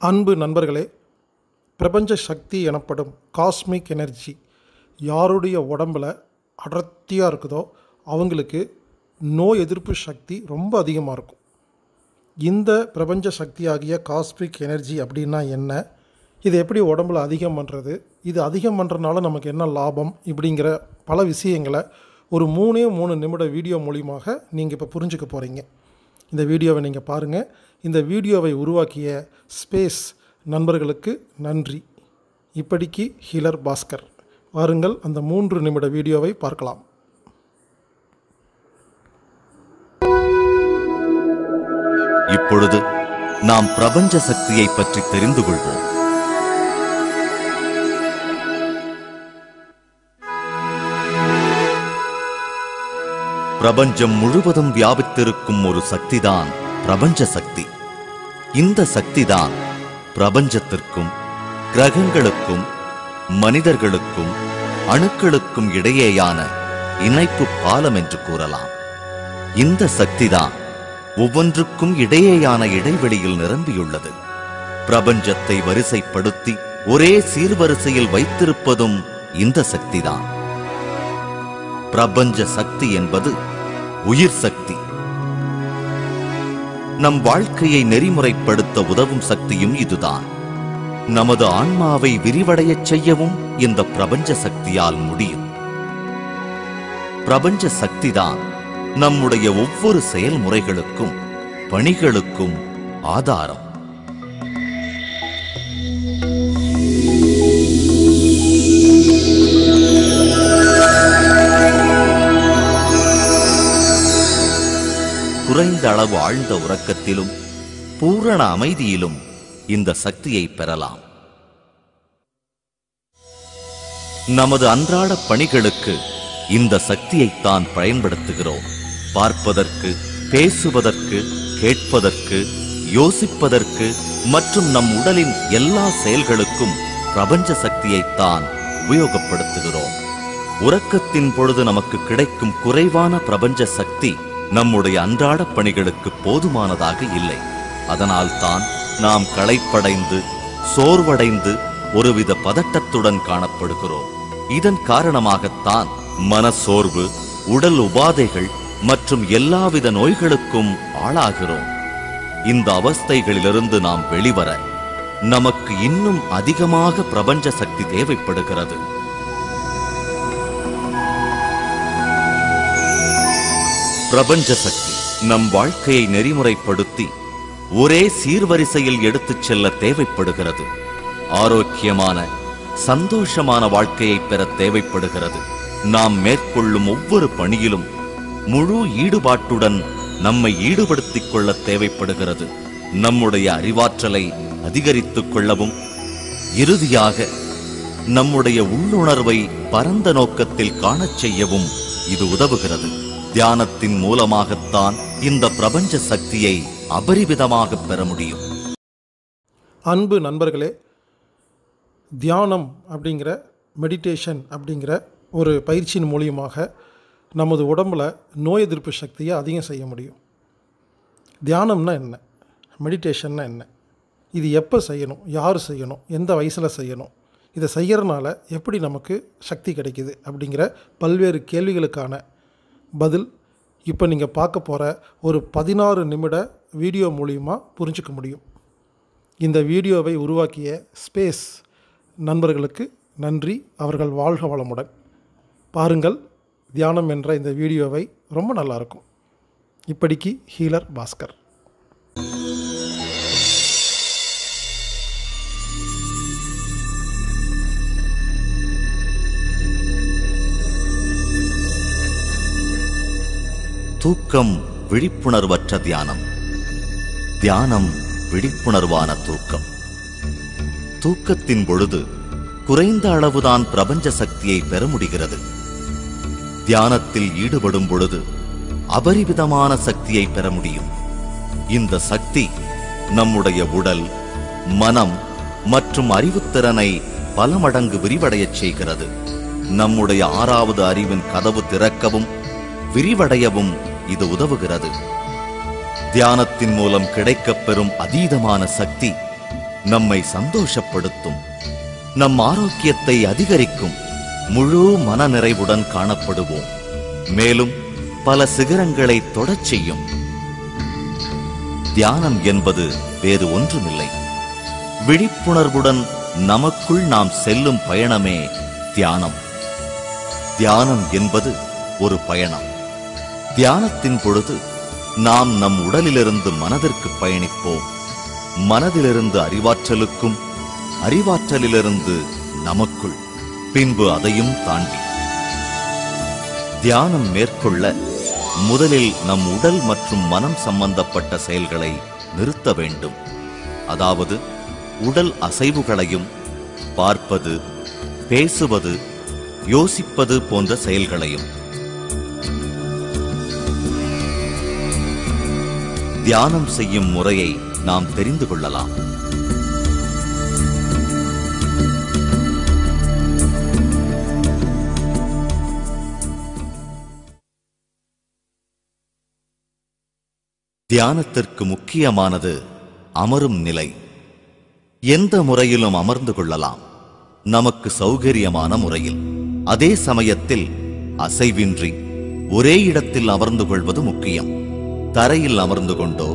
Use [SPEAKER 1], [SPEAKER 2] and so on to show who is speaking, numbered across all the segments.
[SPEAKER 1] அன்பு நண்பர்களே, பிரபஞ்ச சக்தி எனப்படும் காஸ்மிக் எனர்ஜி யாருடைய உடம்பில் அடர்த்தியாக இருக்குதோ அவங்களுக்கு நோய் எதிர்ப்பு சக்தி ரொம்ப அதிகமாக இருக்கும். இந்த பிரபஞ்ச சக்தியாகிய காஸ்மிக் எனர்ஜி அப்படின்னா என்ன, இது எப்படி உடம்பில் அதிகம் பண்ணுறது, இது அதிகம் பண்ணுறதுனால நமக்கு என்ன லாபம், இப்படிங்கிற பல விஷயங்களை ஒரு 3 நிமிட வீடியோ மூலியமாக நீங்கள் இப்போ புரிஞ்சுக்க போகிறீங்க. இந்த வீடியோவை நீங்கள் பாருங்கள். இந்த வீடியோவை உருவாக்கிய ஸ்பேஸ் நண்பர்களுக்கு நன்றி. இப்படிக்கு ஹீலர் பாஸ்கர். வாருங்கள் அந்த 3 நிமிட வீடியோவை பார்க்கலாம்.
[SPEAKER 2] இப்பொழுது நாம் பிரபஞ்ச சக்தியை பற்றி தெரிந்து கொள்வோம். பிரபஞ்சம் முழுவதும் வியாபித்திருக்கும் ஒரு சக்திதான் பிரபஞ்ச சக்தி. இந்த சக்திதான் பிரபஞ்சத்திற்கும் கிரகங்களுக்கும் மனிதர்களுக்கும் அணுக்களுக்கும் இடையேயான இணைப்பு பாலம் என்று கூறலாம். இந்த சக்திதான் ஒவ்வொன்றுக்கும் இடையேயான இடைவெளியில் நிரம்பியுள்ளது. பிரபஞ்சத்தை வரிசைப்படுத்தி ஒரே சீர்வரிசையில் வைத்திருப்பதும் இந்த சக்திதான். பிரபஞ்ச சக்தி என்பது உயிர் சக்தி. நம் வாழ்க்கையை நெறிமுறைப்படுத்த உதவும் சக்தியும் இதுதான். நமது ஆன்மாவை விரிவடையச் செய்யவும் இந்த பிரபஞ்ச சக்தியால் முடியும். பிரபஞ்ச சக்திதான் நம்முடைய ஒவ்வொரு செயல்முறைகளுக்கும் பணிகளுக்கும் ஆதாரம். குறைந்த அளவு ஆழ்ந்த உறக்கத்திலும் பூரண அமைதியிலும் இந்த சக்தியை பெறலாம். நமது அன்றாட பணிகளுக்கு இந்த சக்தியைத்தான் பயன்படுத்துகிறோம். பார்ப்பதற்கு, பேசுவதற்கு, கேட்பதற்கு, யோசிப்பதற்கு மற்றும் நம் உடலின் எல்லா செயல்களுக்கும் பிரபஞ்ச சக்தியைத்தான் உபயோகப்படுத்துகிறோம். உறக்கத்தின் பொழுது நமக்கு கிடைக்கும் குறைவான பிரபஞ்ச சக்தி நம்முடைய அன்றாட பணிகளுக்கு போதுமானதாக இல்லை. அதனால்தான் நாம் களைப்படைந்து சோர்வடைந்து ஒருவித பதட்டத்துடன் காணப்படுகிறோம். இதன் காரணமாகத்தான் மனசோர்வு, உடல் உபாதைகள் மற்றும் எல்லாவித நோய்களுக்கும் ஆளாகிறோம். இந்த அவஸ்தைகளிலிருந்து நாம் வெளிவர நமக்கு இன்னும் அதிகமாக பிரபஞ்ச சக்தி தேவைப்படுகிறது. பிரபஞ்ச சக்தி நம் வாழ்க்கையை நெறிமுறைப்படுத்தி ஒரே சீர்வரிசையில் எடுத்துச் செல்ல தேவைப்படுகிறது. ஆரோக்கியமான சந்தோஷமான வாழ்க்கையை பெற தேவைப்படுகிறது. நாம் மேற்கொள்ளும் ஒவ்வொரு பணியிலும் முழு ஈடுபாட்டுடன் நம்மை ஈடுபடுத்திக் கொள்ள தேவைப்படுகிறது. நம்முடைய அறிவாற்றலை அதிகரித்துக் கொள்ளவும் இறுதியாக நம்முடைய உள்ளுணர்வை பரந்த நோக்கத்தில் காணச் செய்யவும் இது உதவுகிறது. தியானத்தின் மூலமாகத்தான் இந்த பிரபஞ்ச சக்தியை அபரிவிதமாக பெற முடியும்.
[SPEAKER 1] அன்பு நண்பர்களே, தியானம் அப்படிங்கிற மெடிடேஷன் அப்படிங்கிற ஒரு பயிற்சியின் மூலியமாக நமது உடம்பில் நோய் எதிர்ப்பு சக்தியை அதிகம் செய்ய முடியும். தியானம்னா என்ன, மெடிடேஷன்னா என்ன, இது எப்போ செய்யணும், யார் செய்யணும், எந்த வயசில் செய்யணும், இதை செய்கிறனால எப்படி நமக்கு சக்தி கிடைக்குது அப்படிங்கிற பல்வேறு கேள்விகளுக்கான பதில் இப்போ நீங்கள் பார்க்க போகிற ஒரு 16 நிமிட வீடியோ மூலியமாக புரிஞ்சுக்க முடியும். இந்த வீடியோவை உருவாக்கிய ஸ்பேஸ் நண்பர்களுக்கு நன்றி. அவர்கள் வாழ்க வளமுடன். பாருங்கள் தியானம் என்ற இந்த வீடியோவை, ரொம்ப நல்லாயிருக்கும். இப்படிக்கு ஹீலர் பாஸ்கர்.
[SPEAKER 2] தூக்கம் விழிப்புணர்வற்ற தியானம், தியானம் விழிப்புணர்வான தூக்கம். தூக்கத்தின் பொழுது குறைந்த அளவுதான் பிரபஞ்ச சக்தியை பெற முடிகிறது. தியானத்தில் ஈடுபடும் பொழுது அபரிவிதமான சக்தியை பெற முடியும். இந்த சக்தி நம்முடைய உடல், மனம் மற்றும் அறிவுத்திறனை பல மடங்கு விரிவடையச் செய்கிறது. நம்முடைய 6வது அறிவின் கதவு திறக்கவும் விரிவடையவும் இது உதவுகிறது. தியானத்தின் மூலம் கிடைக்கப்பெறும் அதீதமான சக்தி நம்மை சந்தோஷப்படுத்தும், நம் ஆரோக்கியத்தை அதிகரிக்கும், முழு மனநிறைவுடன் காணப்படுவோம். மேலும் பல சிகரங்களை தொடச் செய்யும். தியானம் என்பது வேறு ஒன்றுமில்லை, விழிப்புணர்வுடன் நமக்குள் நாம் செல்லும் பயணமே தியானம். தியானம் என்பது ஒரு பயணம். தியானத்தின் பொழுது நாம் நம் உடலிலிருந்து மனதிற்கு பயணிப்போம். மனதிலிருந்து அறிவாற்றலுக்கும், அறிவாற்றலிலிருந்து நமக்குள், பின்பு அதையும் தாண்டி. தியானம் மேற்கொள்ள முதலில் நம் உடல் மற்றும் மனம் சம்பந்தப்பட்ட செயல்களை நிறுத்த வேண்டும். அதாவது உடல் அசைவுகளையும், பார்ப்பது, பேசுவது, யோசிப்பது போன்ற செயல்களையும். தியானம் செய்யும் முறையை நாம் தெரிந்து கொள்ளலாம். தியானத்திற்கு முக்கியமானது அமரும் நிலை. எந்த முறையிலும் அமர்ந்து கொள்ளலாம், நமக்கு சௌகரியமான முறையில். அதே சமயத்தில் அசைவின்றி ஒரே இடத்தில் அமர்ந்து கொள்வது முக்கியம். தரையில் அமர்ந்து கொண்டோ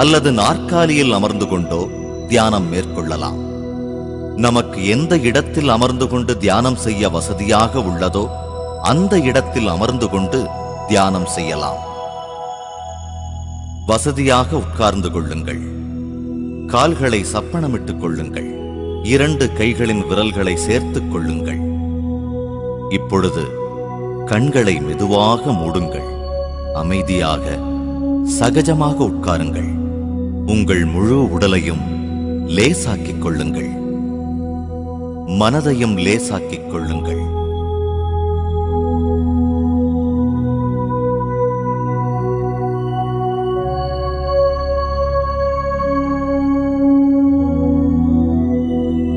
[SPEAKER 2] அல்லது நாற்காலியில் அமர்ந்து கொண்டோ தியானம் மேற்கொள்ளலாம். நமக்கு எந்த இடத்தில் அமர்ந்து கொண்டு தியானம் செய்ய வசதியாக உள்ளதோ அந்த இடத்தில் அமர்ந்து கொண்டு தியானம் செய்யலாம். வசதியாக உட்கார்ந்து கொள்ளுங்கள். கால்களை சப்பனமிட்டுக் கொள்ளுங்கள். 2 கைகளின் விரல்களை சேர்த்துக் கொள்ளுங்கள். இப்பொழுது கண்களை மெதுவாக மூடுங்கள். அமைதியாக சகஜமாக உட்காருங்கள். உங்கள் முழு உடலையும் லேசாக்கிக் கொள்ளுங்கள். மனதையும் லேசாக்கிக் கொள்ளுங்கள்.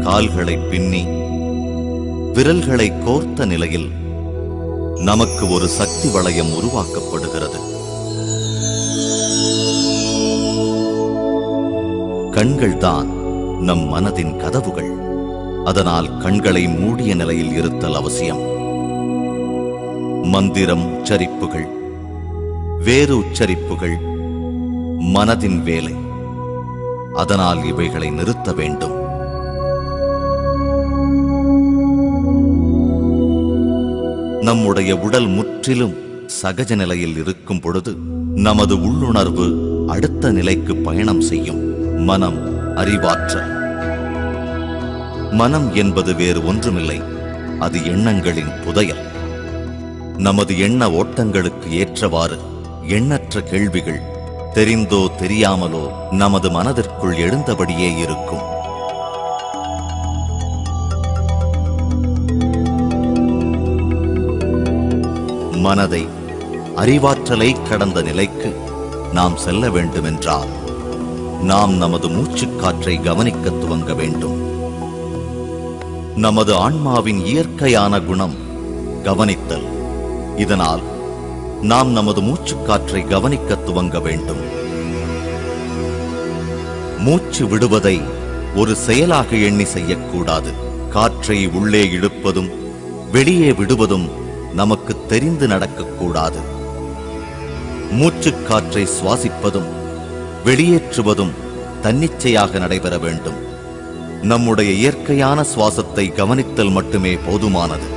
[SPEAKER 2] கால்களை பின்னி விரல்களை கோர்த்த நிலையில் நமக்கு ஒரு சக்தி வளையம் உருவாக்கப்படுகிறது. கண்கள்தான் நம் மனதின் கதவுகள். அதனால் கண்களை மூடிய நிலையில் இருத்தல் அவசியம். மந்திரம் உச்சரிப்புகள், வேறு உச்சரிப்புகள் மனதின் வேலை. அதனால் இவைகளை நிறுத்த வேண்டும். நம்முடைய உடல் முற்றிலும் சகஜ நிலையில் இருக்கும் பொழுது நமது உள்ளுணர்வு அடுத்த நிலைக்கு பயணம் செய்யும். மனம், அறிவாற்றல். மனம் என்பது வேறு ஒன்றுமில்லை, அது எண்ணங்களின் புதையல். நமது எண்ண ஓட்டங்களுக்கு ஏற்றவாறு எண்ணற்ற கேள்விகள் தெரிந்தோ தெரியாமலோ நமது மனதிற்குள் எழுந்தபடியே இருக்கும். மனதை, அறிவாற்றலை கடந்த நிலைக்கு நாம் செல்ல வேண்டுமென்றால் நாம் நமது மூச்சுக்காற்றை கவனிக்க துவங்க வேண்டும். நமது ஆன்மாவின் இயற்கையான குணம் கவனித்தல். இதனால் நாம் நமது மூச்சுக்காற்றை கவனிக்க துவங்க வேண்டும். மூச்சு விடுவதை ஒரு செயலாக எண்ணி செய்யக்கூடாது. காற்றை உள்ளே இழுப்பதும் வெளியே விடுவதும் நமக்கு தெரிந்து நடக்கக்கூடாது. மூச்சுக்காற்றை சுவாசிப்பதும் வெளியேற்றுவதும் தன்னிச்சையாக நடைபெற வேண்டும். நம்முடைய இயற்கையான சுவாசத்தை கவனித்தல் மட்டுமே போதுமானது.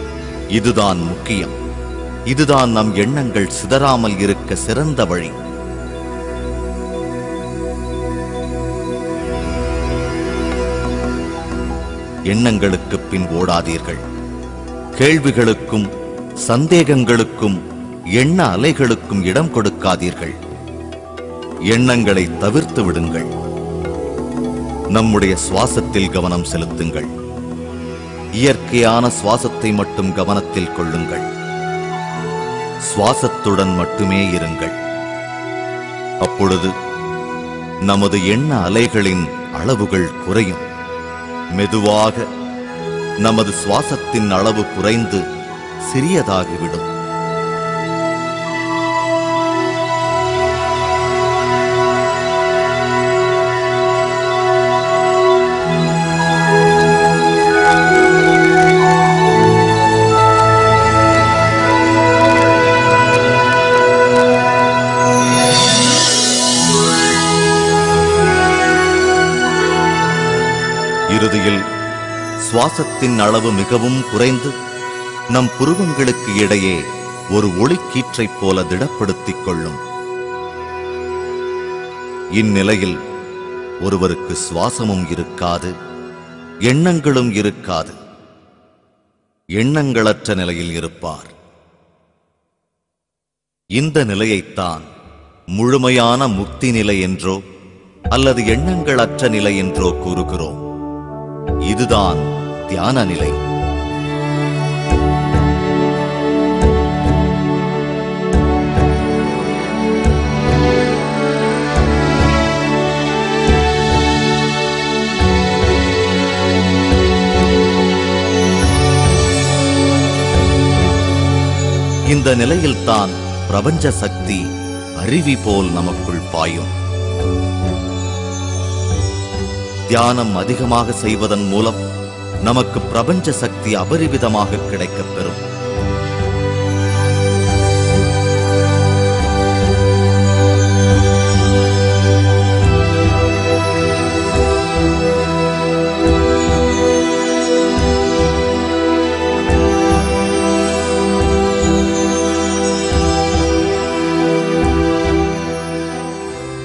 [SPEAKER 2] இதுதான் முக்கியம். இதுதான் நம் எண்ணங்கள் சிதறாமல் இருக்க சிறந்த வழி. எண்ணங்களுக்கு பின் ஓடாதீர்கள். கேள்விகளுக்கும் சந்தேகங்களுக்கும் எண்ண அலைகளுக்கும் இடம் கொடுக்காதீர்கள். எண்ணங்களை தவிர்த்து விடுங்கள். நம்முடைய சுவாசத்தில் கவனம் செலுத்துங்கள். இயற்கையான சுவாசத்தை மட்டும் கவனத்தில் கொள்ளுங்கள். சுவாசத்துடன் மட்டுமே இருங்கள். அப்பொழுது நமது எண்ண அலைகளின் அளவுகள் குறையும். மெதுவாக நமது சுவாசத்தின் அளவு குறைந்து சிறியதாகிவிடும். இறுதியில் சுவாசத்தின் அளவு மிகவும் குறைந்து நம் புருவங்களுக்கு இடையே ஒரு ஒளிக்கீற்றைப் போல திடப்படுத்திக் கொள்ளும். இந்நிலையில் ஒருவருக்கு சுவாசமும் இருக்காது, எண்ணங்களும் இருக்காது. எண்ணங்களற்ற நிலையில் இருப்பார். இந்த நிலையைத்தான் முழுமையான முக்தி நிலை என்றோ அல்லது எண்ணங்களற்ற நிலை என்றோ கூறுகிறோம். இதுதான் தியான நிலை. இந்த நிலையில்தான் பிரபஞ்ச சக்தி அருவி போல் நமக்குள் பாயும். தியானம் அதிகமாக செய்வதன் மூலம் நமக்கு பிரபஞ்ச சக்தி அபரிவிதமாக கிடைக்கப் பெறும்.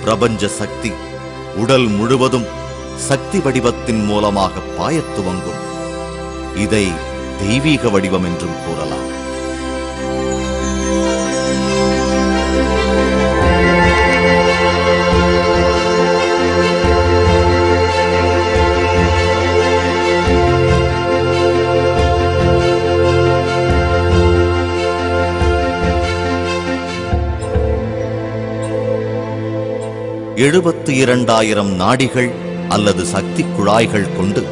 [SPEAKER 2] பிரபஞ்ச சக்தி உடல் முழுவதும் சக்தி வடிவத்தின் மூலமாக பாயத் துவங்கும். இதை தெய்வீக வடிவம் என்றும் கூறலாம். எழுபத்து 2,000 நாடிகள் அல்லது சக்தி குழாய்கள் கொண்டு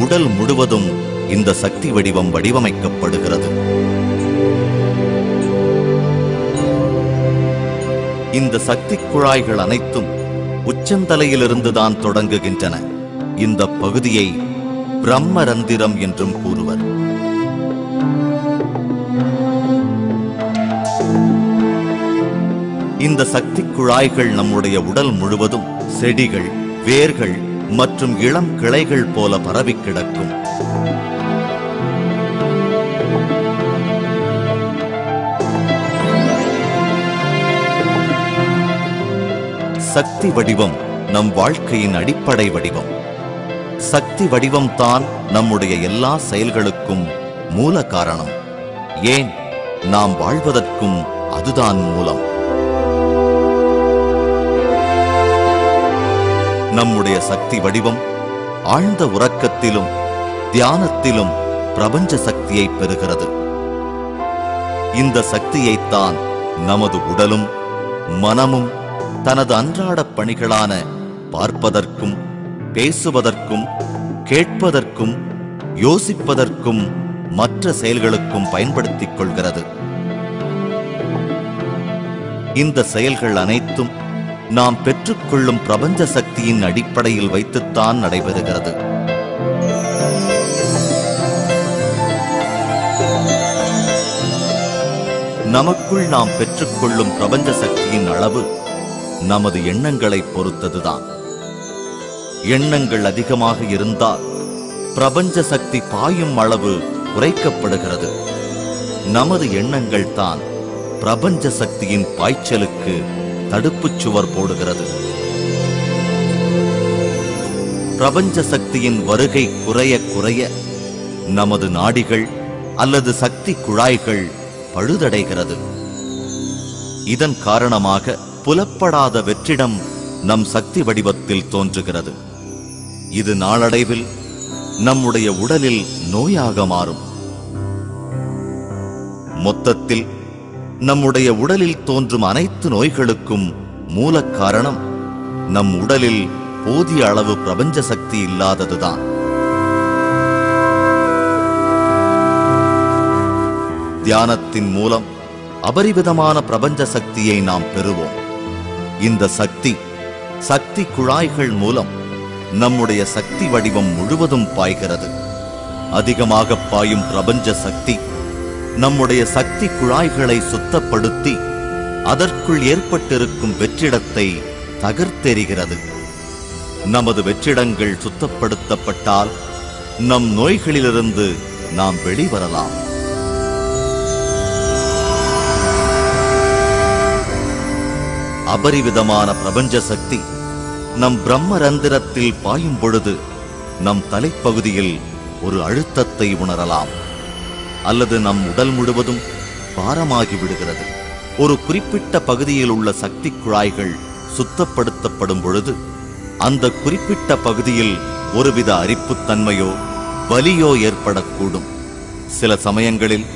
[SPEAKER 2] உடல் முழுவதும் இந்த சக்தி வடிவம் வடிவமைக்கப்படுகிறது. இந்த சக்தி குழாய்கள் அனைத்தும் உச்சந்தலையிலிருந்துதான் தொடங்குகின்றன. இந்த பகுதியை பிரம்மரந்திரம் என்றும் கூறுவர். இந்த சக்தி குழாய்கள் நம்முடைய உடல் முழுவதும் செடிகள், வேர்கள் மற்றும் இளம் கிளைகள் போல பரவி கிடக்கும். சக்தி வடிவம் நம் வாழ்க்கையின் அடிப்படை வடிவம். சக்தி வடிவம்தான் நம்முடைய எல்லா செயல்களுக்கும் மூல காரணம். ஏன், நாம் வாழ்வதற்கும் அதுதான் மூலம். நம்முடைய சக்தி வடிவம் ஆழ்ந்த உறக்கத்திலும் தியானத்திலும் பிரபஞ்ச சக்தியை பெறுகிறது. இந்த சக்தியைத்தான் நமது உடலும் மனமும் தனது அன்றாட பணிகளான பார்ப்பதற்கும், பேசுவதற்கும், கேட்பதற்கும், யோசிப்பதற்கும், மற்ற செயல்களுக்கும் பயன்படுத்திக் கொள்கிறது. இந்த செயல்கள் அனைத்தும் நாம் பெற்றுக்கொள்ளும் பிரபஞ்ச சக்தியின் அடிப்படையில் வைத்துத்தான் நடைபெறுகிறது. நமக்குள் நாம் பெற்றுக்கொள்ளும் பிரபஞ்ச சக்தியின் அளவு நமது எண்ணங்களை பொறுத்ததுதான். எண்ணங்கள் அதிகமாக இருந்தால் பிரபஞ்ச சக்தி பாயும் அளவு குறைக்கப்படுகிறது. நமது எண்ணங்கள் தான் பிரபஞ்ச சக்தியின் பாய்ச்சலுக்கு தடுப்புச் சுவர் போடுகிறது. பிரபஞ்ச சக்தியின் வருகை குறைய குறைய நமது நாடிகள் அல்லது சக்தி குழாய்கள் பழுதடைகிறது. இதன் காரணமாக புலப்படாத வெற்றிடம் நம் சக்தி வடிவத்தில் தோன்றுகிறது. இது நாளடைவில் நம்முடைய உடலில் நோயாக மாறும். மொத்தத்தில் நம்முடைய உடலில் தோன்றும் அனைத்து நோய்களுக்கும் மூல காரணம் நம் உடலில் போதிய அளவு பிரபஞ்ச சக்தி இல்லாததுதான். தியானத்தின் மூலம் அபரிவிதமான பிரபஞ்ச சக்தியை நாம் பெறுவோம். இந்த சக்தி சக்தி குழாய்கள் மூலம் நம்முடைய சக்தி வடிவம் முழுவதும் பாய்கிறது. அதிகமாக பாயும் பிரபஞ்ச சக்தி நம்முடைய சக்தி குழாய்களை சுத்தப்படுத்தி அதற்குள் ஏற்பட்டிருக்கும் வெற்றிடத்தை தகர்த்தெறிகிறது. நமது வெற்றிடங்கள் சுத்தப்படுத்தப்பட்டால் நம் நோய்களிலிருந்து நாம் வெளிவரலாம். அபரிவிதமான பிரபஞ்ச சக்தி நம் பிரம்மரந்திரத்தில் பாயும் பொழுது நம் தலைப்பகுதியில் ஒரு அழுத்தத்தை உணரலாம், அல்லது நம் உடல் முழுவதும் பாரமாகி விடுகிறது. ஒரு குறிப்பிட்ட பகுதியில் உள்ள சக்தி குழாய்கள் சுத்தப்படுத்தப்படும் பொழுது அந்த குறிப்பிட்ட பகுதியில் ஒருவித அரிப்புத்தன்மையோ வலியோ ஏற்படக்கூடும். சில சமயங்களில்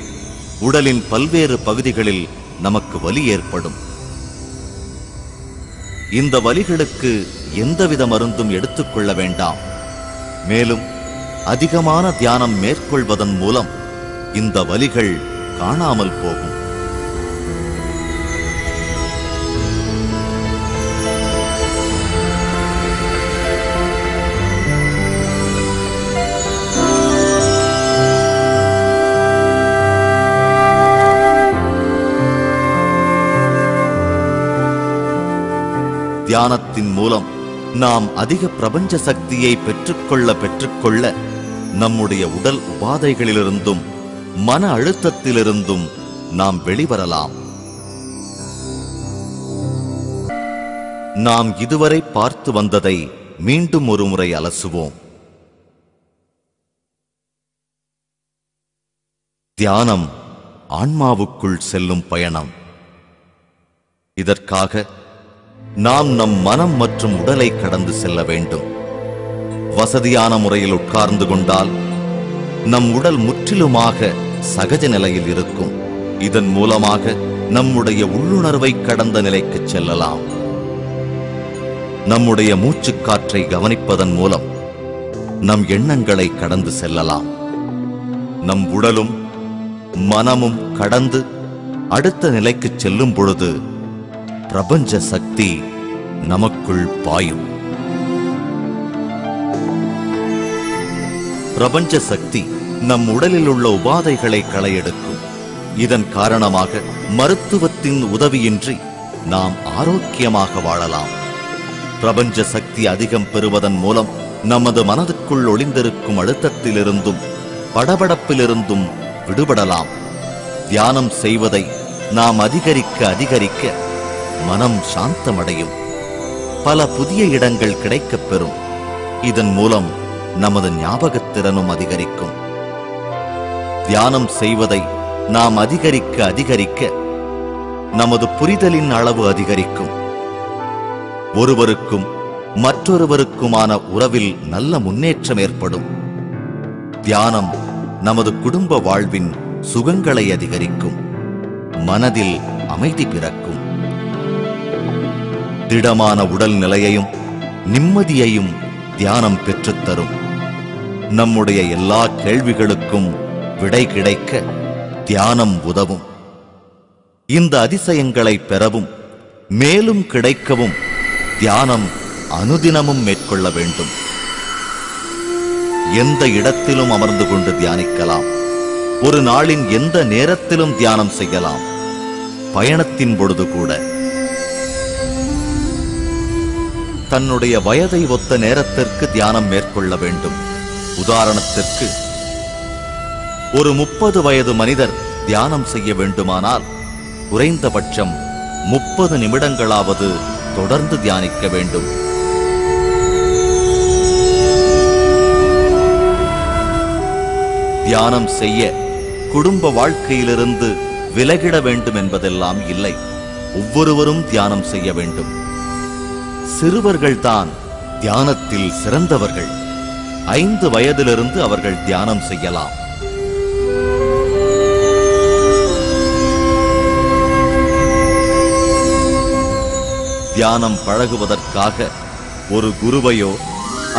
[SPEAKER 2] உடலின் பல்வேறு பகுதிகளில் நமக்கு வலி ஏற்படும். இந்த வலிகளுக்கு எந்தவித மருந்தும் எடுத்துக்கொள்ள வேண்டாம். மேலும் அதிகமான தியானம் மேற்கொள்வதன் மூலம் இந்த வலிகள் காணாமல் போகும். தியானத்தின் மூலம் நாம் அதிக பிரபஞ்ச சக்தியை பெற்றுக்கொள்ள நம்முடைய உடல் உபாதைகளிலிருந்தும் மன அழுத்தத்திலிருந்தும் நாம் வெளிவரலாம். நாம் இதுவரை பார்த்து வந்ததை மீண்டும் ஒரு முறை அலசுவோம். தியானம் ஆன்மாவுக்குள் செல்லும் பயணம். இதற்காக நாம் நம் மனம் மற்றும் உடலை கடந்து செல்ல வேண்டும். வசதியான முறையில் உட்கார்ந்து கொண்டால் நம் உடல் முற்றிலுமாக சகஜ நிலையில் இருக்கும். இதன் மூலமாக நம்முடைய உள்ளுணர்வை கடந்த நிலைக்கு செல்லலாம். நம்முடைய மூச்சுக்காற்றை கவனிப்பதன் மூலம் நம் எண்ணங்களை கடந்து செல்லலாம். நம் உடலும் மனமும் கடந்து அடுத்த நிலைக்கு செல்லும் பொழுது பிரபஞ்ச சக்தி நமக்குள் பாயும். பிரபஞ்ச சக்தி நம் உடலில் உள்ள உபாதைகளை களையெடுக்கும். இதன் காரணமாக மருத்துவத்தின் உதவியின்றி நாம் ஆரோக்கியமாக வாழலாம். பிரபஞ்ச சக்தி அதிகம் பெறுவதன் மூலம் நமது மனதுக்குள் ஒளிந்திருக்கும் அழுத்தத்திலிருந்தும் படபடப்பிலிருந்தும் விடுபடலாம். தியானம் செய்வதை நாம் அதிகரிக்க மனம் சாந்தமடையும். பல புதிய இடங்கள் கிடைக்கப் பெறும். இதன் மூலம் நமது ஞாபகத்திறனும் அதிகரிக்கும். தியானம் செய்வதை நாம் அதிகரிக்க நமது புரிதலின் அளவு அதிகரிக்கும். ஒருவருக்கும் மற்றொருவருக்குமான உறவில் நல்ல முன்னேற்றம் ஏற்படும். தியானம் நமது குடும்ப வாழ்வின் சுகங்களை அதிகரிக்கும். மனதில் அமைதி பிறக்கும். திடமான உடல் நிலையையும் நிம்மதியையும் தியானம் பெற்றுத்தரும். நம்முடைய எல்லா கேள்விகளுக்கும் விடை கிடைக்க தியானம் உதவும். இந்த அதிசயங்களை பெறவும் மேலும் கிடைக்கவும் தியானம் அனுதினமும் மேற்கொள்ள வேண்டும். எந்த இடத்திலும் அமர்ந்து கொண்டு தியானிக்கலாம். ஒரு நாளின் எந்த நேரத்திலும் தியானம் செய்யலாம். பயணத்தின் பொழுது கூட. தன்னுடைய வயதை ஒத்த நேரத்திற்கு தியானம் மேற்கொள்ள வேண்டும். உதாரணத்திற்கு, ஒரு 30 வயது மனிதர் தியானம் செய்ய வேண்டுமானால் குறைந்தபட்சம் 30 நிமிடங்களாவது தொடர்ந்து தியானிக்க வேண்டும். தியானம் செய்ய குடும்ப வாழ்க்கையிலிருந்து விலகிட வேண்டும் என்பதெல்லாம் இல்லை. ஒவ்வொருவரும் தியானம் செய்ய வேண்டும். சிறுவர்கள்தான் தியானத்தில் சிறந்தவர்கள். 5 வயதிலிருந்து அவர்கள் தியானம் செய்யலாம். தியானம் பழகுவதற்காக ஒரு குருவையோ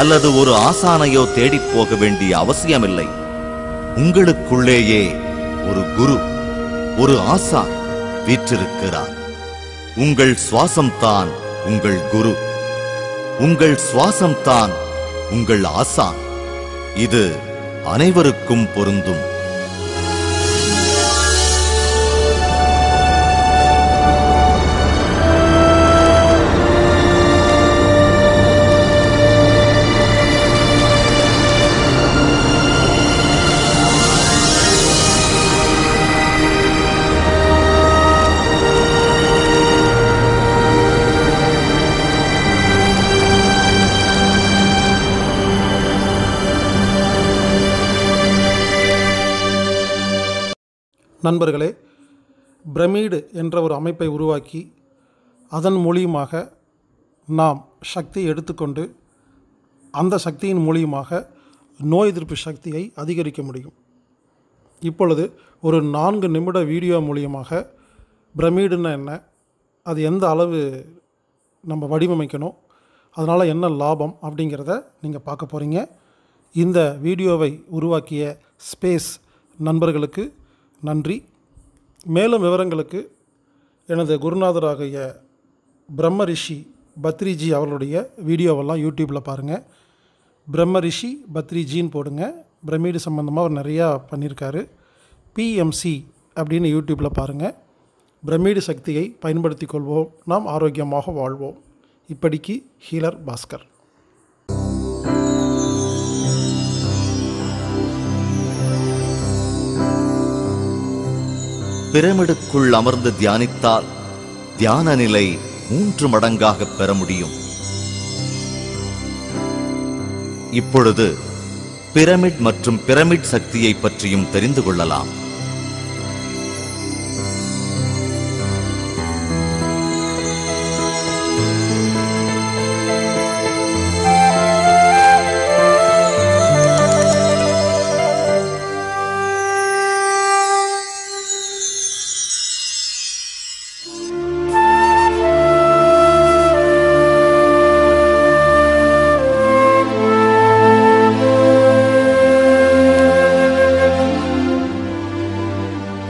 [SPEAKER 2] அல்லது ஒரு ஆசானையோ தேடிப் போக வேண்டிய அவசியமில்லை. உங்களுக்குள்ளேயே ஒரு குரு, ஒரு ஆசான் வீற்றிருக்கிறார். உங்கள் சுவாசம்தான் உங்கள் குரு. உங்கள் சுவாசம்தான் உங்கள் ஆசான். இது அனைவருக்கும் பொருந்தும்.
[SPEAKER 1] நண்பர்களே, பிரமிடு என்ற ஒரு அமைப்பை உருவாக்கி அதன் மூலியமாக நாம் சக்தியை எடுத்துக்கொண்டு அந்த சக்தியின் மூலியமாக நோய் எதிர்ப்பு சக்தியை அதிகரிக்க முடியும். இப்பொழுது ஒரு 4 நிமிட வீடியோ மூலியமாக பிரமிடுன்னா என்ன, அது எந்த அளவு நம்ம வடிவமைக்கணும், அதனால் என்ன லாபம் அப்படிங்கிறத நீங்கள் பார்க்க போகிறீங்க. இந்த வீடியோவை உருவாக்கிய ஸ்பேஸ் நண்பர்களுக்கு நன்றி. மேலும் விவரங்களுக்கு எனது குருநாதராகிய பிரம்ம ரிஷி பத்ரிஜி அவர்களுடைய வீடியோவெல்லாம் யூடியூப்பில் பாருங்கள். பிரம்ம ரிஷி பத்ரிஜின்னு போடுங்க. பிரமிடு சம்மந்தமாக அவர் நிறையா பண்ணியிருக்காரு. பிஎம்சி அப்படின்னு யூடியூப்பில் பாருங்கள். பிரமிடு சக்தியை பயன்படுத்தி கொள்வோம், நாம் ஆரோக்கியமாக வாழ்வோம். இப்படிக்கு ஹீலர் பாஸ்கர்.
[SPEAKER 2] பிரமிடுக்குள் அமர்ந்து தியானித்தால் தியான நிலை 3 மடங்காக பெற முடியும். இப்பொழுது பிரமிட் மற்றும் பிரமிட் சக்தியை பற்றியும் தெரிந்து கொள்ளலாம்.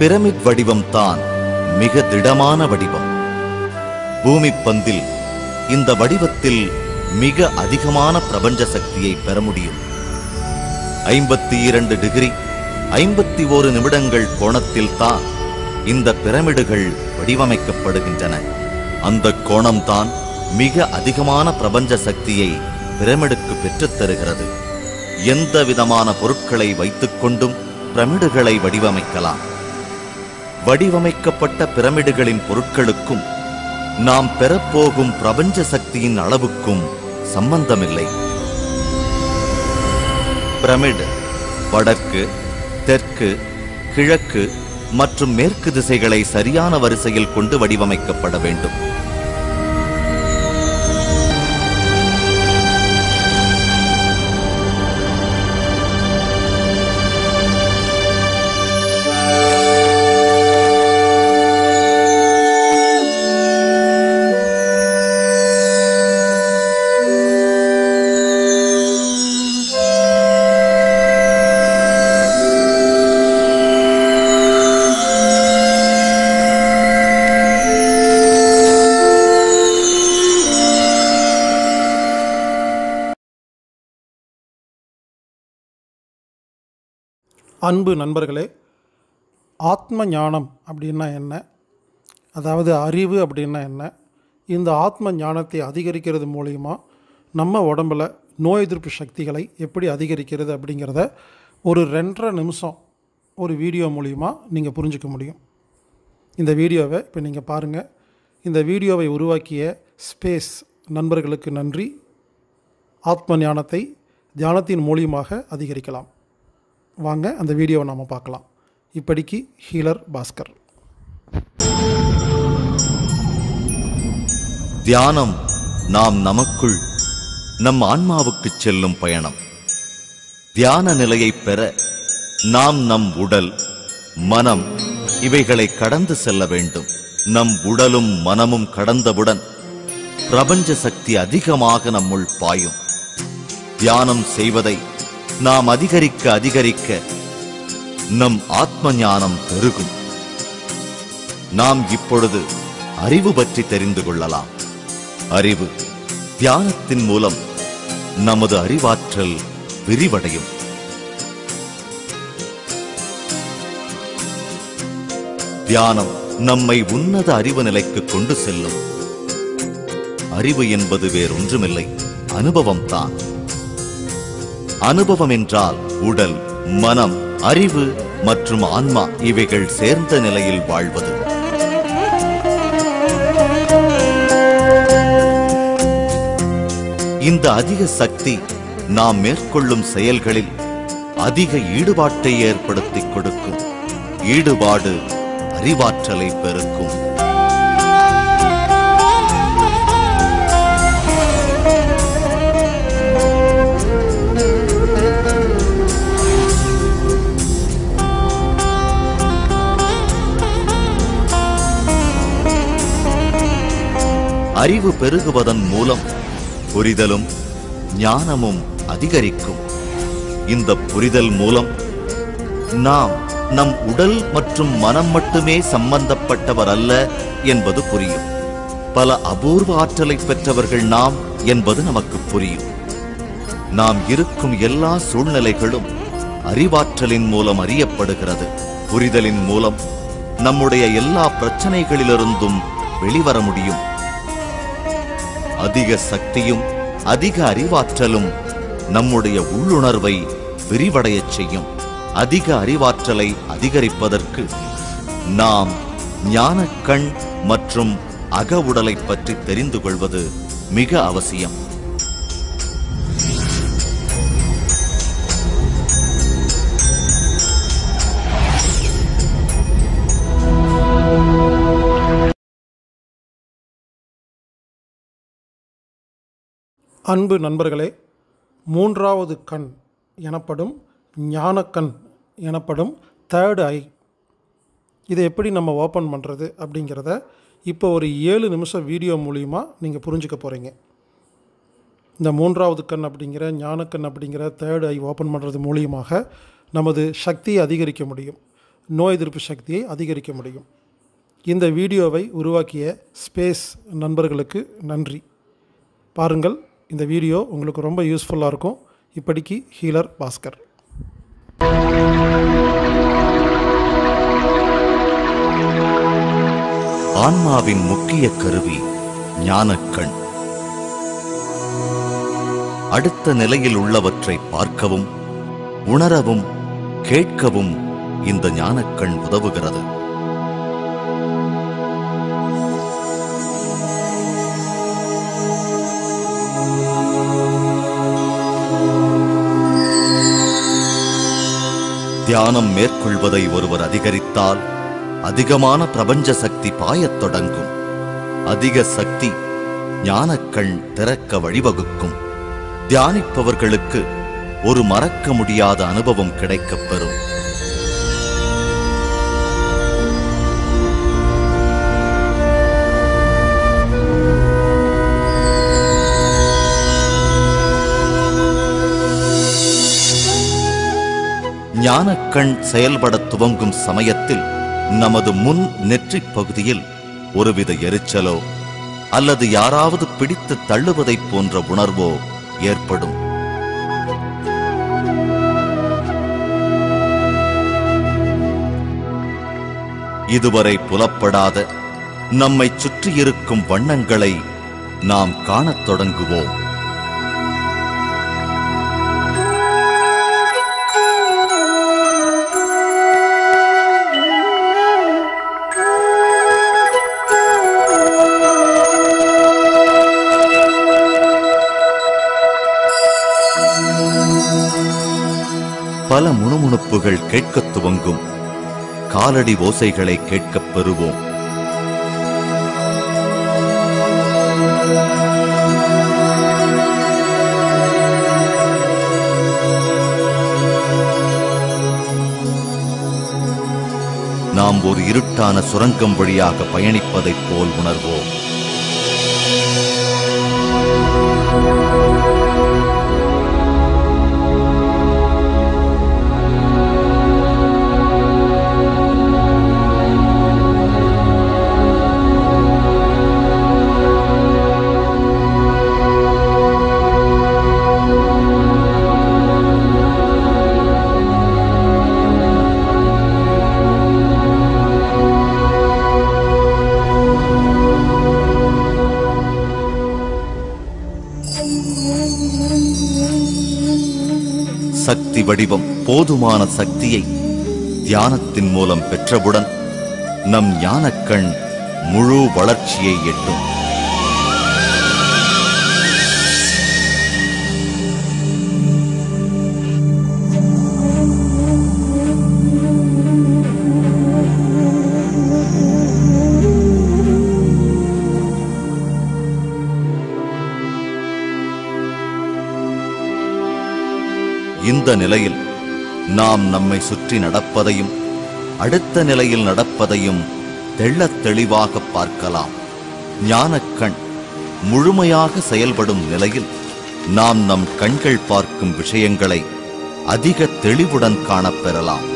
[SPEAKER 2] பிரமிட் வடிவம் தான் மிக திடமான வடிவம். பூமி பந்தில் இந்த வடிவத்தில் மிக அதிகமான பிரபஞ்ச சக்தியை பெற முடியும். 52 டிகிரி 51 நிமிடங்கள் கோணத்தில் தான் இந்த பிரமிடுகள் வடிவமைக்கப்படுகின்றன. அந்த கோணம்தான் மிக அதிகமான பிரபஞ்ச சக்தியை பிரமிடுக்கு பெற்றுத் தருகிறது. எந்த விதமான பொருட்களை வைத்துக் கொண்டும் பிரமிடுகளை வடிவமைக்கலாம். வடிவமைக்கப்பட்ட பிரமிடுகளின் பொருட்களுக்கும் நாம் பெறப்போகும் பிரபஞ்ச சக்தியின் அளவுக்கும் சம்பந்தமில்லை. பிரமிடு வடக்கு, தெற்கு, கிழக்கு மற்றும் மேற்கு திசைகளை சரியான வரிசையில் கொண்டு வடிவமைக்கப்பட வேண்டும்.
[SPEAKER 1] அன்பு நண்பர்களே, ஆத்ம ஞானம் அப்படின்னா என்ன, அதாவது அறிவு அப்படின்னா என்ன, இந்த ஆத்ம ஞானத்தை அதிகரிக்கிறது மூலிமா நம்ம உடம்பில் நோய் எதிர்ப்பு சக்திகளை எப்படி அதிகரிக்கிறது அப்படிங்கிறத ஒரு 2.5 நிமிஷம் ஒரு வீடியோ மூலிமா நீங்கள் புரிஞ்சுக்க முடியும். இந்த வீடியோவை இப்போ நீங்கள் பாருங்கள். இந்த வீடியோவை உருவாக்கிய ஸ்பேஸ் நண்பர்களுக்கு நன்றி. ஆத்ம ஞானத்தை தியானத்தின் மூலியமாக அதிகரிக்கலாம். வாங்க அந்த வீடியோவை நாம் பார்க்கலாம். இப்படிக்கு ஹீலர் பாஸ்கர்.
[SPEAKER 2] தியானம் நாம் நமக்குள் நம் ஆன்மாவுக்கு செல்லும் பயணம். தியான நிலையை பெற நாம் நம் உடல், மனம் இவைகளை கடந்து செல்ல வேண்டும். நம் உடலும் மனமும் கடந்தவுடன் பிரபஞ்ச சக்தி அதிகமாக நம்முள் பாயும். தியானம் செய்வதை நாம் அதிகரிக்க அதிகரிக்க நம் ஆத்ம ஞானம் பெருகும். நாம் இப்பொழுது அறிவு பற்றி தெரிந்து கொள்ளலாம். அறிவு தியானத்தின் மூலம் நமது அறிவாற்றல் விரிவடையும். தியானம் நம்மை உன்னத அறிவு நிலைக்கு கொண்டு செல்லும். அறிவு என்பது வேறொன்றுமில்லை, அனுபவம்தான். அனுபவம் என்றால் உடல், மனம், அறிவு மற்றும் ஆன்மா இவைகள் சேர்ந்த நிலையில் வாழ்வது. இந்த அதிக சக்தி நாம் மேற்கொள்ளும் செயல்களில் அதிக ஈடுபாட்டை ஏற்படுத்திக் கொடுக்கும். ஈடுபாடு அறிவாற்றலை பெருக்கும். அறிவு பெருகுவதன் மூலம் புரிதலும் ஞானமும் அதிகரிக்கும். இந்த புரிதல் மூலம் நாம் நம் உடல் மற்றும் மனம் மட்டுமே சம்பந்தப்பட்டவர் அல்ல என்பது புரியும். பல அபூர்வ ஆற்றலை பெற்றவர்கள் நாம் என்பது நமக்கு புரியும். நாம் இருக்கும் எல்லா சூழ்நிலைகளும் அறிவாற்றலின் மூலம் அறியப்படுகிறது. புரிதலின் மூலம் நம்முடைய எல்லா பிரச்சனைகளிலிருந்தும் வெளிவர முடியும். அதிக சக்தியும் அதிக அறிவாற்றலும் நம்முடைய உள்ளுணர்வை விரிவடையச் செய்யும். அதிக அறிவாற்றலை அதிகரிப்பதற்கு நாம் ஞானக்கண் மற்றும் அக உடலை பற்றி தெரிந்து கொள்வது மிக அவசியம்.
[SPEAKER 1] அன்பு நண்பர்களே, மூன்றாவது கண் எனப்படும் ஞானக்கண் எனப்படும் தேர்ட் ஐ, இதை எப்படி நம்ம ஓப்பன் பண்ணுறது அப்படிங்கிறத இப்போ ஒரு 7 நிமிஷம் வீடியோ மூலிமா நீங்கள் புரிஞ்சுக்க போகிறீங்க. இந்த மூன்றாவது கண் அப்படிங்கிற ஞானக்கண் அப்படிங்கிற தேர்ட் ஐ ஓப்பன் பண்ணுறது மூலியமாக நமது சக்தியை அதிகரிக்க முடியும், நோய் எதிர்ப்பு சக்தியை அதிகரிக்க முடியும். இந்த வீடியோவை உருவாக்கிய ஸ்பேஸ் நண்பர்களுக்கு நன்றி. பாருங்கள், இந்த வீடியோ உங்களுக்கு ரொம்ப யூஸ்ஃபுல்லாக இருக்கும். இப்படிக்கு ஹீலர் பாஸ்கர்.
[SPEAKER 2] ஆன்மாவின் முக்கிய கருவி ஞானக்கண். அடுத்த நிலையில் உள்ளவற்றை பார்க்கவும், உணரவும், கேட்கவும் இந்த ஞானக்கண் உதவுகிறது. தியானம் மேற்கொள்வதை ஒருவர் அதிகரித்தால் அதிகமான பிரபஞ்ச சக்தி பாயத் தொடங்கும். அதிக சக்தி ஞானக்கண் திறக்க வழிவகுக்கும். தியானிப்பவர்களுக்கு ஒரு மறக்க முடியாத அனுபவம் கிடைக்கப் பெறும். ஞானக்கண் செயல்பட துவங்கும் சமயத்தில் நமது முன் நெற்றிப் பகுதியில் ஒருவித எரிச்சலோ அல்லது யாராவது பிடித்து தள்ளுவதைப் போன்ற உணர்வோ ஏற்படும். இதுவரை புலப்படாத நம்மை சுற்றியிருக்கும் வண்ணங்களை நாம் காணத் தொடங்குவோம். பல முணுமுணுப்புகள் கேட்கத் துவங்கும். காலடி ஓசைகளை கேட்கப் பெறுவோம். நாம் ஒரு இருட்டான சுரங்கம் வழியாக பயணிப்பதைப் போல் உணர்வோம். சக்தி வடிவம் போதுமான சக்தியை தியானத்தின் மூலம் பெற்றவுடன் நம் ஞானக்கண் முழு வளர்ச்சியை எட்டும். இந்த நிலையில் நாம் நம்மை சுற்றி நடப்பதையும் அடுத்த நிலையில் நடப்பதையும் தெள்ளத் தெளிவாக பார்க்கலாம். ஞானக்கண் முழுமையாக செயல்படும் நிலையில் நாம் நம் கண்கள் பார்க்கும் விஷயங்களை அதிக தெளிவுடன் காணப்பெறலாம்.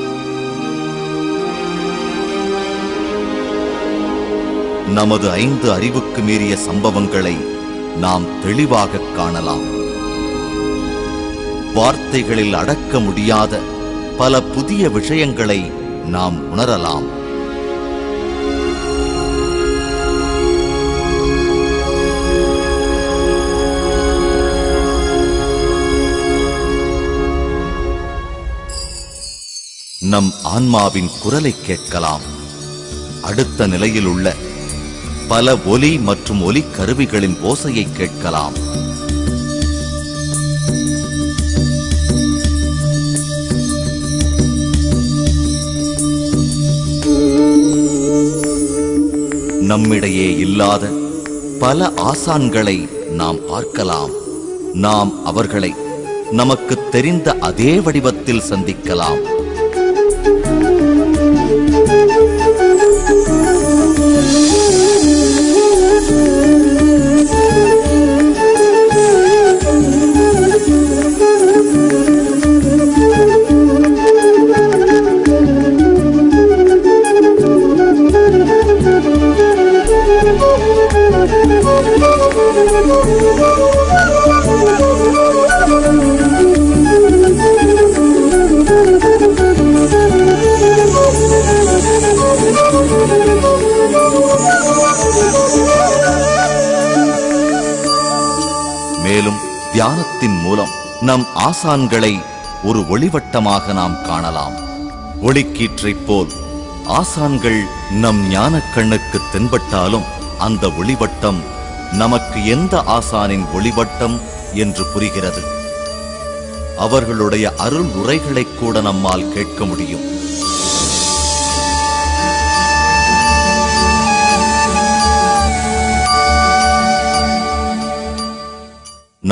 [SPEAKER 2] நமது 5 அறிவுக்கு மீறிய சம்பவங்களை நாம் தெளிவாக காணலாம். வார்த்தைகளில் அடக்க முடியாத பல புதிய விஷயங்களை நாம் உணரலாம். நம் ஆன்மாவின் குரலை கேட்கலாம். அடுத்த நிலையில் உள்ள பல ஒலி மற்றும் ஒலி கருவிகளின் ஓசையை கேட்கலாம். நம்மிடையே இல்லாத பல ஆசான்களை நாம் பார்க்கலாம். நாம் அவர்களை நமக்கு தெரிந்த அதே வடிவத்தில் சந்திக்கலாம். மேலும் தியானத்தின் மூலம் நம் ஆசான்களை ஒரு ஒளிவட்டமாக நாம் காணலாம். ஒளிக்கீற்றைப் போல் ஆசான்கள் நம் ஞானக் கண்ணுக்கு தென்பட்டாலும் அந்த ஒளிவட்டம் நமக்கு எந்த ஆசானின் ஒளிவட்டம் என்று புரிகிறது. அவர்களுடைய அருள் உரைகளை கூட நம்மால் கேட்க முடியும்.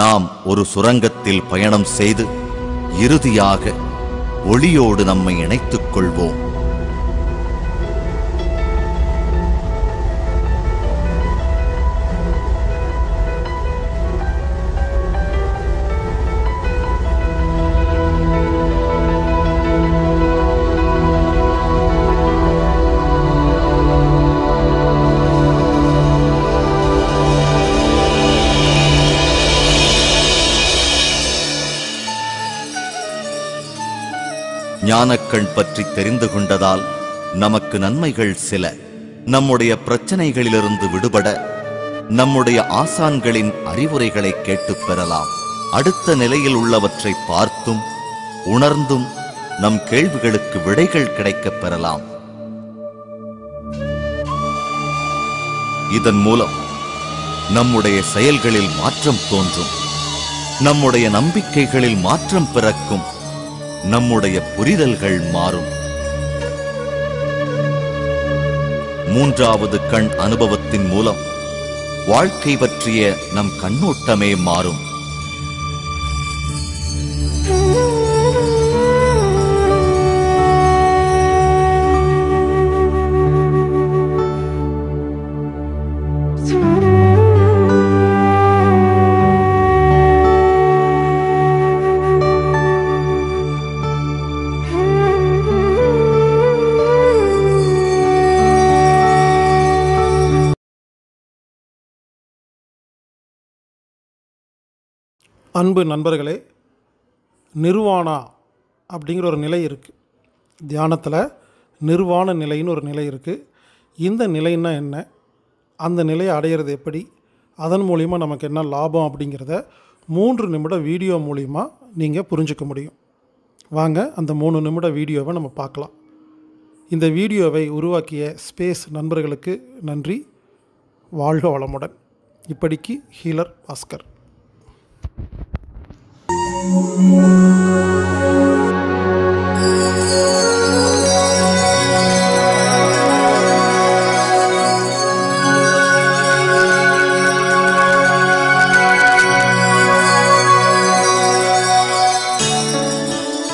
[SPEAKER 2] நாம் ஒரு சுரங்கத்தில் பயணம் செய்து இறுதியாக ஒளியோடு நம்மை இணைத்துக் கொள்வோம். ஞானக்கண் பற்றி தெரிந்து கொண்டதால் நமக்கு நன்மைகள் சில. நம்முடைய பிரச்சனைகளிலிருந்து விடுபட நம்முடைய ஆசான்களின் அறிவுரைகளை கேட்டுப் பெறலாம். அடுத்த நிலையில் உள்ளவற்றை பார்த்தும் உணர்ந்தும் நம் கேள்விகளுக்கு விடைகள் கிடைக்கப் பெறலாம். இதன் மூலம் நம்முடைய செயல்களில் மாற்றம் தோன்றும். நம்முடைய நம்பிக்கைகளில் மாற்றம் பிறக்கும். நம்முடைய புரிதல்கள் மாறும். மூன்றாவது கண் அனுபவத்தின் மூலம் வாழ்க்கை பற்றிய நம் கண்ணோட்டமே மாறும்.
[SPEAKER 1] அன்பு நண்பர்களே, நிர்வாணா அப்படிங்கிற ஒரு நிலை இருக்குது. தியானத்தில் நிர்வாண நிலைன்னு ஒரு நிலை இருக்குது. இந்த நிலைன்னா என்ன, அந்த நிலையை அடையிறது எப்படி, அதன் மூலிமா நமக்கு என்ன லாபம் அப்படிங்கிறத 3 நிமிட வீடியோ மூலிமா நீங்கள் புரிஞ்சுக்க முடியும். வாங்க அந்த 3 நிமிட வீடியோவை நம்ம பார்க்கலாம். இந்த வீடியோவை உருவாக்கிய ஸ்பேஸ் நண்பர்களுக்கு நன்றி. வாழ்க வளமுடன். இப்படிக்கு ஹீலர் பாஸ்கர்.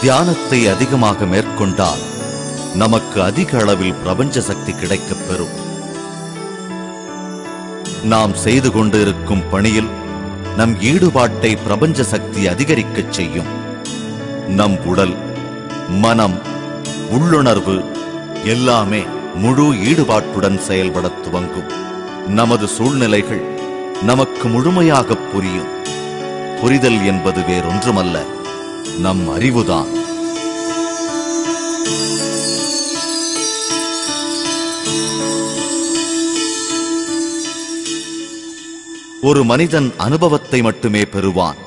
[SPEAKER 2] தியானத்தை அதிகமாக மேற்கொண்டால் நமக்கு அதிக அளவில் பிரபஞ்ச சக்தி கிடைக்கப் பெறும். நாம் செய்து கொண்டிருக்கும் பணியில் நம் ஈடுபாட்டை பிரபஞ்ச சக்தி அதிகரிக்கச் செய்யும். நம் உடல், மனம், உள்ளுணர்வு எல்லாமே முழு ஈடுபாட்டுடன் செயல்படத் துவங்கும். நமது சூழ்நிலைகள் நமக்கு முழுமையாக புரியும். புரிதல் என்பது வேறொன்றுமல்ல, நம் அறிவுதான். ஒரு மனிதன் அனுபவத்தை மட்டுமே பெறுவான்.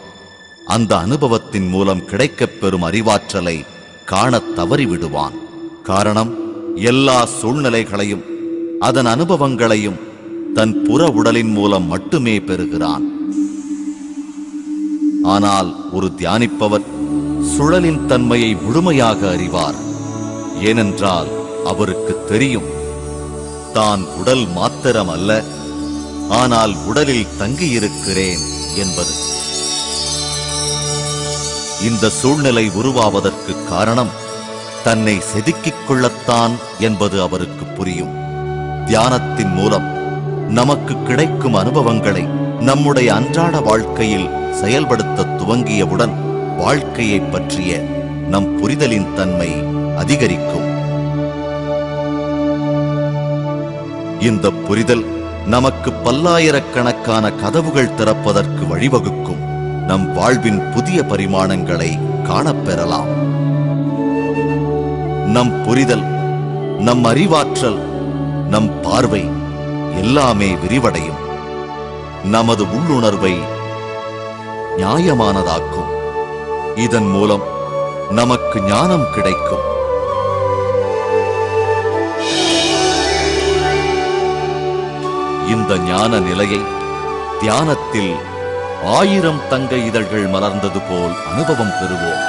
[SPEAKER 2] அந்த அனுபவத்தின் மூலம் கிடைக்கப் பெறும் அறிவாற்றலை காணத் தவறிவிடுவான். காரணம், எல்லா சூழ்நிலைகளையும் அதன் அனுபவங்களையும் தன் புற உடலின் மூலம் மட்டுமே பெறுகிறான். ஆனால் ஒரு தியானிப்பவர் சுழலின் தன்மையை முழுமையாக அறிவார். ஏனென்றால் அவருக்கு தெரியும், தான் உடல் மாத்திரம் அல்ல, ஆனால் உடலில் தங்கியிருக்கிறேன் என்பது. இந்த சூழ்நிலை உருவாவதற்கு காரணம் தன்னை செதுக்கிக் கொள்ளத்தான் என்பது அவருக்கு புரியும். தியானத்தின் மூலம் நமக்கு கிடைக்கும் அனுபவங்களை நம்முடைய அன்றாட வாழ்க்கையில் செயல்படுத்த துவங்கியவுடன் வாழ்க்கையை பற்றிய நம் புரிதலின் தன்மை அதிகரிக்கும். இந்த புரிதல் நமக்கு பல்லாயிரக்கணக்கான கதவுகள் திறப்பதற்கு வழிவகுக்கும். நம் வாழ்வின் புதிய பரிமாணங்களை காணப்பெறலாம். நம் புரிதல், நம் அறிவாற்றல், நம் பார்வை எல்லாமே விரிவடையும். நமது உள்ளுணர்வை நியாயமானதாக்கும். இதன் மூலம் நமக்கு ஞானம் கிடைக்கும். இந்த ஞான நிலையை தியானத்தில் 1000 தங்க இதழ்கள் மலர்ந்தது போல் அனுபவம் பெறுவோம்.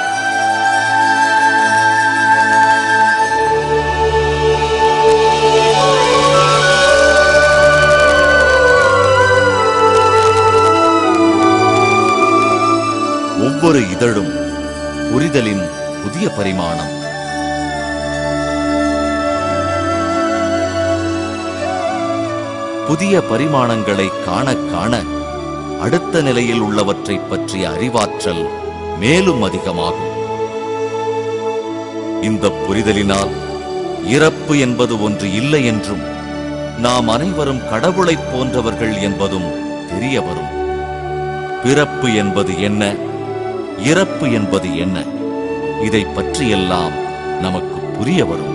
[SPEAKER 2] ஒவ்வொரு இதழும் புரிதலின் புதிய பரிமாணம். புதிய பரிமாணங்களை காண காண அடுத்த நிலையில் உள்ளவற்றை பற்றிய அறிவாற்றல் மேலும் அதிகமாகும். இந்த புரிதலினால் இறப்பு என்பது ஒன்று இல்லை என்றும், நாம் அனைவரும் கடவுளைப் போன்றவர்கள் என்பதும் தெரிய வரும். பிறப்பு என்பது என்ன, இறப்பு என்பது என்ன, இதை பற்றியெல்லாம் நமக்கு புரிய வரும்.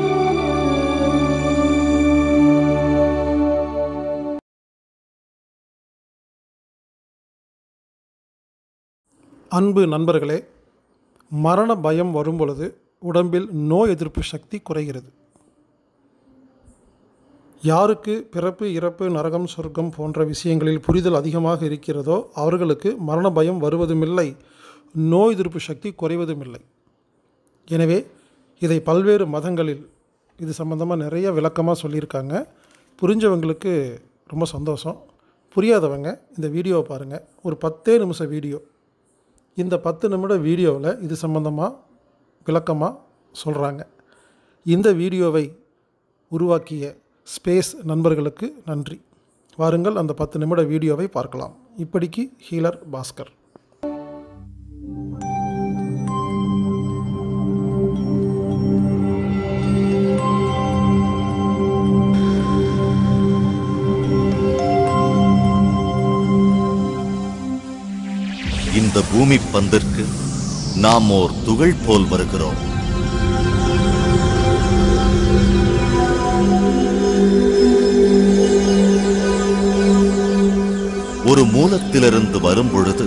[SPEAKER 1] அன்பு நண்பர்களே, மரண பயம் வரும்பொழுது உடம்பில் நோய் எதிர்ப்பு சக்தி குறைகிறது. யாருக்கு பிறப்பு, இறப்பு, நரகம், சொர்க்கம் போன்ற விஷயங்களில் புரிதல் அதிகமாக இருக்கிறதோ அவர்களுக்கு மரண பயம் வருவதுமில்லை, நோய் எதிர்ப்பு சக்தி குறைவதுமில்லை. எனவே இதை பல்வேறு மதங்களில் இது சம்பந்தமாக நிறைய விளக்கமாக சொல்லியிருக்காங்க. புரிஞ்சவங்களுக்கு ரொம்ப சந்தோஷம். புரியாதவங்க இந்த வீடியோவை பாருங்கள். ஒரு 10 நிமிஷ வீடியோ. இந்த 10 நிமிட வீடியோவில் இது சம்பந்தமாக விளக்கமாக சொல்கிறாங்க. இந்த வீடியோவை உருவாக்கிய ஸ்பேஸ் நண்பர்களுக்கு நன்றி. வாருங்கள் அந்த 10 நிமிட வீடியோவை பார்க்கலாம். இப்படிக்கு ஹீலர் பாஸ்கர்.
[SPEAKER 2] இந்த பூமி பந்திற்கு நாம் ஓர் துகள் போல் வருகிறோம். ஒரு மூலத்திலிருந்து வரும் பொழுது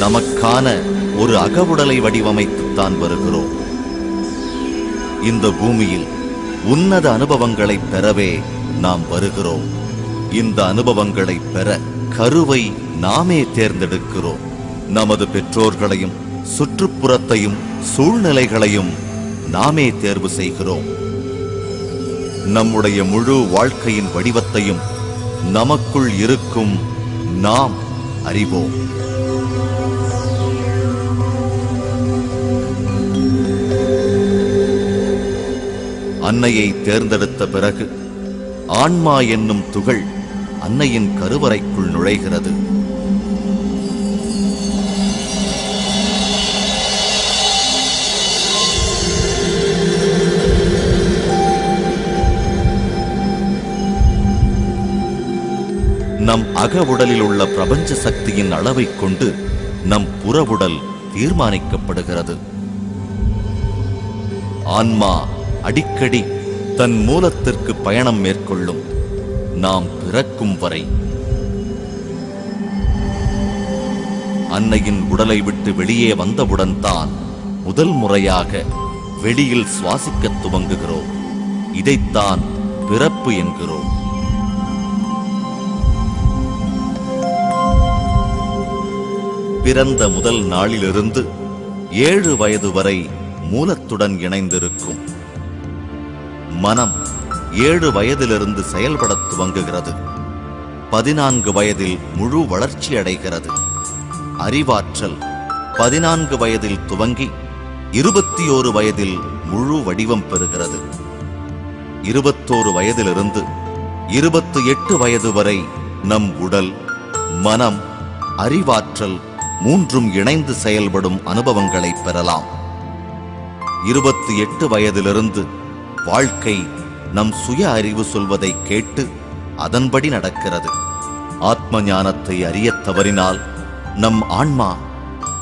[SPEAKER 2] நமக்கான ஒரு அகவுடலை வடிவமைத்துத்தான் வருகிறோம். இந்த பூமியில் உன்னத அனுபவங்களை பெறவே நாம் வருகிறோம். இந்த அனுபவங்களை பெற கருவை நாமே தேர்ந்தெடுக்கிறோம். நமது பெற்றோர்களையும் சுற்றுப்புறத்தையும் சூழ்நிலைகளையும் நாமே தேர்வு செய்கிறோம். நம்முடைய முழு வாழ்க்கையின் வடிவத்தையும் நமக்குள் இருக்கும் நாம் அறிவோம். அன்னையை தேர்ந்தெடுத்த பிறகு ஆன்மா என்னும் துகள் அன்னையின் கருவறைக்குள் நுழைகிறது. நம் அக உடலில் உள்ள பிரபஞ்ச சக்தியின் அளவை கொண்டு நம் புற உடல் தீர்மானிக்கப்படுகிறது. ஆன்மா அடிக்கடி தன் மூலத்திற்கு பயணம் மேற்கொள்ளும், நாம் பிறக்கும் வரை. அன்னையின் உடலை விட்டு வெளியே வந்தவுடன் தான் முதல் முறையாக வெளியில் சுவாசிக்க துவங்குகிறோம். இதைத்தான் பிறப்பு என்கிறோம். பிறந்த முதல் நாளிலிருந்து 7 வயது வரை மூலத்துடன் இணைந்திருக்கும். மனம் 7 வயதிலிருந்து செயல்படத் துவங்குகிறது. 14 வயதில் முழு வளர்ச்சி அடைகிறது. அறிவாற்றல் 14 வயதில் துவங்கி 21 வயதில் முழு வடிவம் பெறுகிறது. 21 வயதிலிருந்து 28 வயது வரை நம் உடல், மனம், அறிவாற்றல் மூன்றும் இணைந்து செயல்படும் அனுபவங்களை பெறலாம். 28 வயதிலிருந்து வாழ்க்கை நம் சுய அறிவு சொல்வதை கேட்டு அதன்படி நடக்கிறது. ஆத்ம ஞானத்தை அறியத் தவறினால் நம் ஆன்மா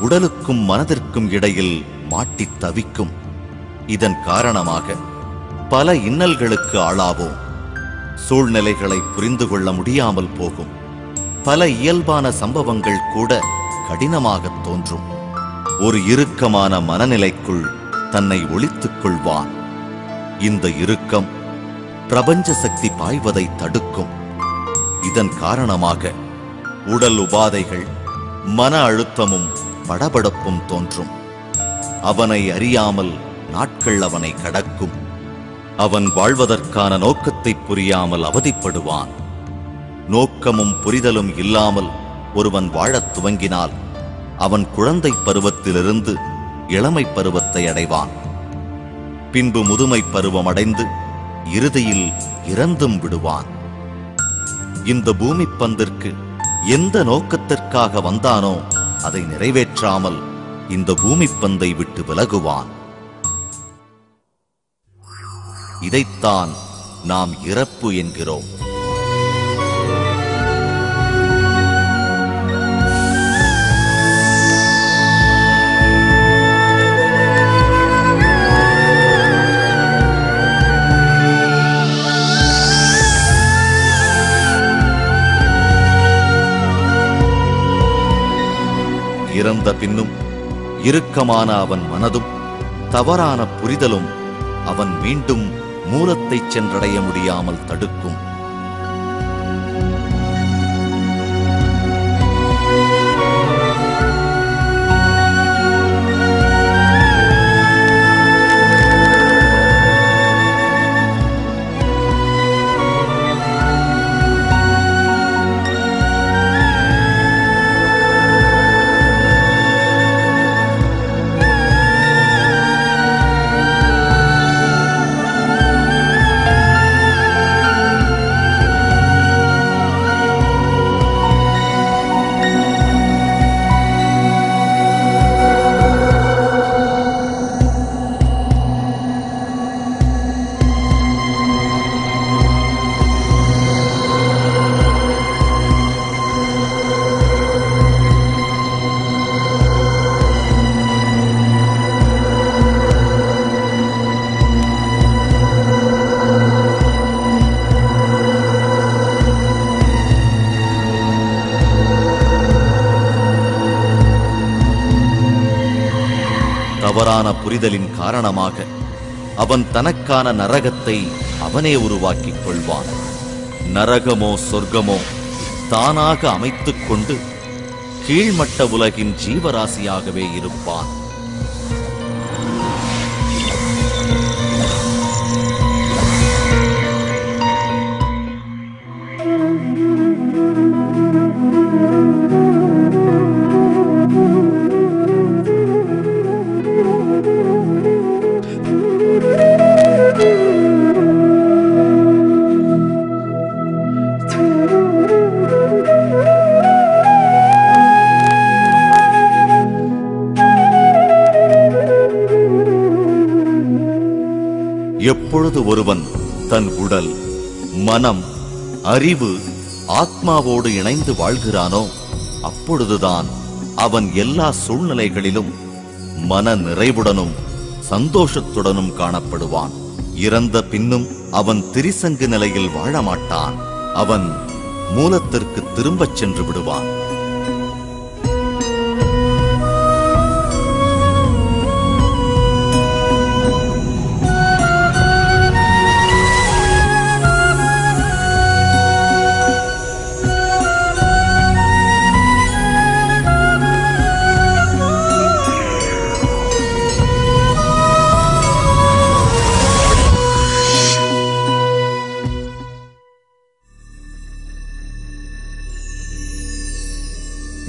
[SPEAKER 2] உடலுக்கும் மனதிற்கும் இடையில் மாட்டித் தவிக்கும். இதன் காரணமாக பல இன்னல்களுக்கு ஆளாவோம். சூழ்நிலைகளை புரிந்து கொள்ள முடியாமல் போகும். பல இயல்பான சம்பவங்கள் கூட கடினமாக தோன்றும். ஒரு இறுக்கமான மனநிலைக்குள் தன்னை ஒளித்துக் கொள்வான். இந்த இறுக்கம் பிரபஞ்ச சக்தி பாய்வதை தடுக்கும். இதன் காரணமாக உடல் உபாதைகள், மன அழுத்தமும் படபடப்பும் தோன்றும். அவனை அறியாமல் நாட்கள் அவனை கடக்கும். அவன் வாழ்வதற்கான நோக்கத்தை புரியாமல் அவதிப்படுவான். நோக்கமும் புரிதலும் இல்லாமல் ஒருவன் வாழத் துவங்கினால் அவன் குழந்தை பருவத்திலிருந்து இளமை பருவத்தை அடைவான். பின்பு முதுமை பருவம் அடைந்து இறுதியில் இறந்தும் விடுவான். இந்த பூமி பந்திற்கு எந்த நோக்கத்திற்காக வந்தானோ அதை நிறைவேற்றாமல் இந்த பூமி பந்தை விட்டு விலகுவான். இதைத்தான் நாம் இறப்பு என்கிறோம். இறந்த பின்னும் இறுக்கமான அவன் மனதும் தவறான புரிதலும் அவன் மீண்டும் மூலத்தை சென்றடைய முடியாமல் தடுக்கும். தவறான புரிதலின் காரணமாக அவன் தனக்கான நரகத்தை அவனே உருவாக்கிக் கொள்வான். நரகமோ சொர்க்கமோ தானாக அமைத்துக் கொண்டு கீழ்மட்ட உலகின் ஜீவராசியாகவே இருப்பான். எப்பொழுது ஒருவன் தன் உடல், மனம், அறிவு, ஆத்மாவோடு இணைந்து வாழ்கிறானோ அப்பொழுதுதான் அவன் எல்லா சூழ்நிலைகளிலும் மன நிறைவுடனும் சந்தோஷத்துடனும் காணப்படுவான். இறந்த பின்னும் அவன் திரிசங்கு நிலையில் வாழமாட்டான். அவன் மூலத்திற்கு திரும்பச் சென்று விடுவான்.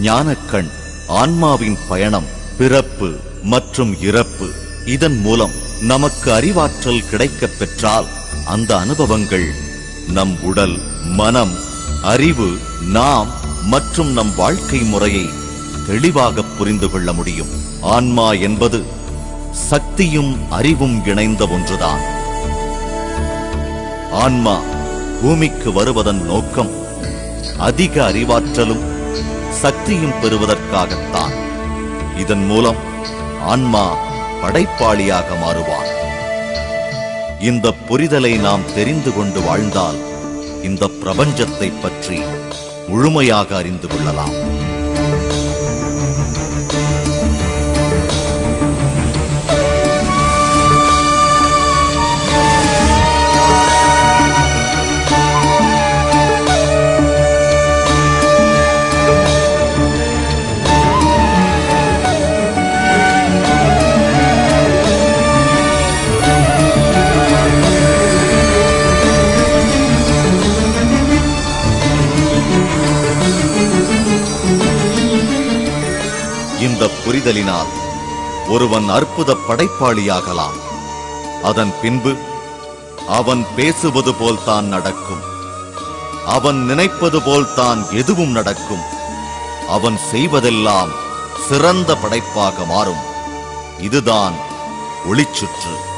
[SPEAKER 2] ஞானக்கண் ஆன்மாவின் பயணம், பிறப்பு மற்றும் இறப்பு. இதன் மூலம் நமக்கு அறிவாற்றல் கிடைக்கப் பெற்றால் அந்த அனுபவங்கள் நம் உடல், மனம், அறிவு, நாம் மற்றும் நம் வாழ்க்கை முறையை தெளிவாக புரிந்து கொள்ள முடியும். ஆன்மா என்பது சக்தியும் அறிவும் இணைந்த ஒன்றுதான். ஆன்மா பூமிக்கு வருவதன் நோக்கம் அதிக அறிவாற்றலும் சக்தியும் பெறுவதற்காகத்தான். இதன் மூலம் ஆன்மா படைப்பாளியாக மாறுவான். இந்த புரிதலை நாம் தெரிந்து கொண்டு வாழ்ந்தால் இந்த பிரபஞ்சத்தை பற்றி முழுமையாக அறிந்து கொள்ளலாம். இந்த புரிதலினால் ஒருவன் அற்புத படைப்பாளியாகலாம். அதன் பின்பு அவன் பேசுவது போல்தான் நடக்கும். அவன் நினைப்பது போல்தான் எதுவும் நடக்கும். அவன் செய்வதெல்லாம் சிறந்த படைப்பாக மாறும். இதுதான் ஒளிச்சுற்று.